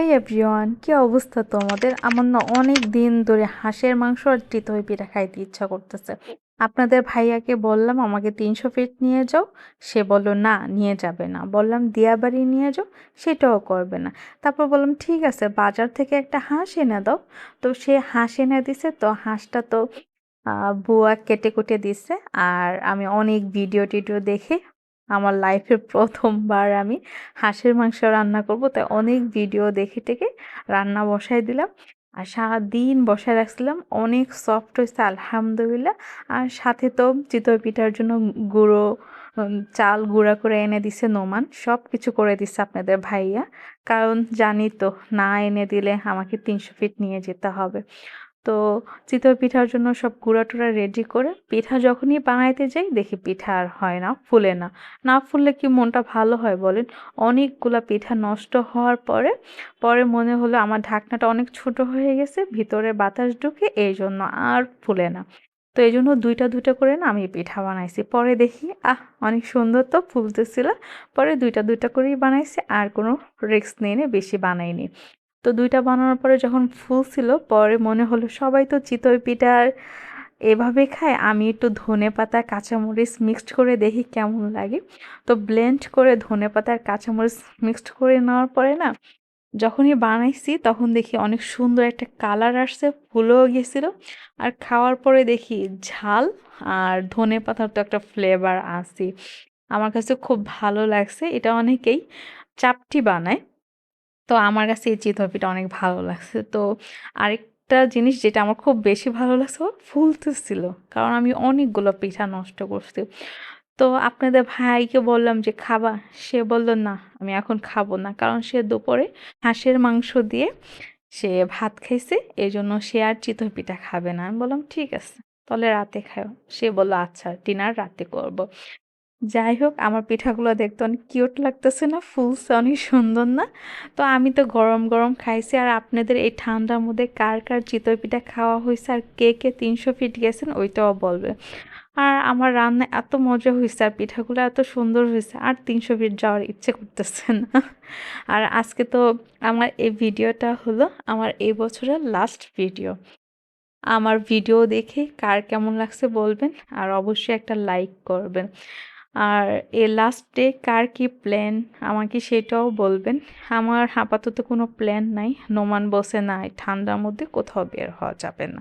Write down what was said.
এই এভরিওয়ান, কি অবস্থা তোমাদের? আমার না অনেক দিন ধরে হাঁসের মাংস আর চিতই পিঠা খাইতে ইচ্ছা করতেছে। আপনাদের ভাইয়াকে বললাম আমাকে 300 ফিট নিয়ে যাও, সে বললো না নিয়ে যাবে না। বললাম দিয়াবাড়ি নিয়ে যাও, সেটাও করবে না। তারপর বললাম ঠিক আছে বাজার থেকে একটা হাঁস এনে দাও। তো সে হাঁস এনে দিছে, তো হাঁসটা তো বুয়া কেটে কুটে দিছে। আর আমি অনেক ভিডিও টিডিও দেখে আমার লাইফের প্রথমবার আমি হাঁসের মাংস রান্না করব, তাই অনেক ভিডিও দেখে টেকে রান্না বসায় দিলাম। আর সারাদিন বসায় রাখছিলাম, অনেক সফট হয়েছে আলহামদুলিল্লাহ। আর সাথে তো চিতই পিঠার জন্য গুঁড়ো চাল গুঁড়া করে এনে দিছে নোমান, সব কিছু করে দিছে আপনাদের ভাইয়া। কারণ জানি তো, না এনে দিলে আমাকে 300 ফিট নিয়ে যেতে হবে। তো চিতই পিঠার জন্য সব গুঁড়া টুড়া রেডি করে পিঠা যখনই বানাইতে যাই দেখি পিঠা আর হয় না, ফুলে না। না ফুললে কি মনটা ভালো হয় বলেন? অনেকগুলা পিঠা নষ্ট হওয়ার পরে পরে মনে হলো আমার ঢাকনাটা অনেক ছোট হয়ে গেছে, ভিতরে বাতাস ঢুকে, এই জন্য আর ফুলে না। তো এই জন্য দুইটা দুইটা করে না আমি পিঠা বানাইছি। পরে দেখি অনেক সুন্দর তো ফুলতেছিল। পরে দুইটা দুইটা করেই বানাইছি, আর কোনো রিস্ক নিয়ে বেশি বানাইনি। তো দুইটা বানানোর পরে যখন ফুলছিল, পরে মনে হলো সবাই তো চিতই পিঠা এভাবে খায়, আমি একটু ধনেপাতা কাঁচামরিচ মিক্সড করে দেখি কেমন লাগে। তো ব্লেন্ড করে ধনেপাতা আর কাঁচামরিচ মিক্সড করে নেওয়ার পরে না, যখনই বানাইছি তখন দেখি অনেক সুন্দর একটা কালার আসছে, ফুলেও গেছিল। আর খাওয়ার পরে দেখি ঝাল আর ধনেপাতার তো একটা ফ্লেভার আছে, আমার কাছে খুব ভালো লাগছে। এটা অনেকেই চাপটি বানায়, তো আমার কাছে এই চিতই পিঠা অনেক ভালো লাগছে। তো আরেকটা জিনিস যেটা আমার খুব বেশি ভালো লাগছে, ও ফুলতেছিল, কারণ আমি অনেকগুলো পিঠা নষ্ট করছি। তো আপনাদের ভাইকে বললাম যে খাবা, সে বলল না আমি এখন খাবো না, কারণ সে দুপুরে হাঁসের মাংস দিয়ে সে ভাত খাইছে, এই জন্য সে আর চিতই পিঠা খাবে না। আমি বললাম ঠিক আছে, তাহলে রাতে খাও। সে বলল আচ্ছা ডিনার রাতে করব। যাই হোক, আমার পিঠাগুলো দেখতে অনেক কিউট লাগতেছে না, ফুলছে অনেক সুন্দর না? তো আমি তো গরম গরম খাইছি। আর আপনাদের এই ঠান্ডার মধ্যে কার কার চিতই পিঠা খাওয়া হয়েছে আর কে কে 300 ফিট গেছেন ওইটাও বলবে। আর আমার রান্না এত মজা হয়েছে আর পিঠাগুলো এত সুন্দর হয়েছে, আর 300 ফিট যাওয়ার ইচ্ছে করতেছে না। আর আজকে তো আমার এই ভিডিওটা হলো আমার এই বছরের লাস্ট ভিডিও। আমার ভিডিও দেখে কার কেমন লাগছে বলবেন, আর অবশ্যই একটা লাইক করবেন। আর এ লাস্ট ডে কার কি প্ল্যান আমাকে সেটাও বলবেন। আমার আপাতত কোনো প্ল্যান নাই, নোমান বসে নাই ঠান্ডার মধ্যে কোথাও বের হওয়া যাবে না।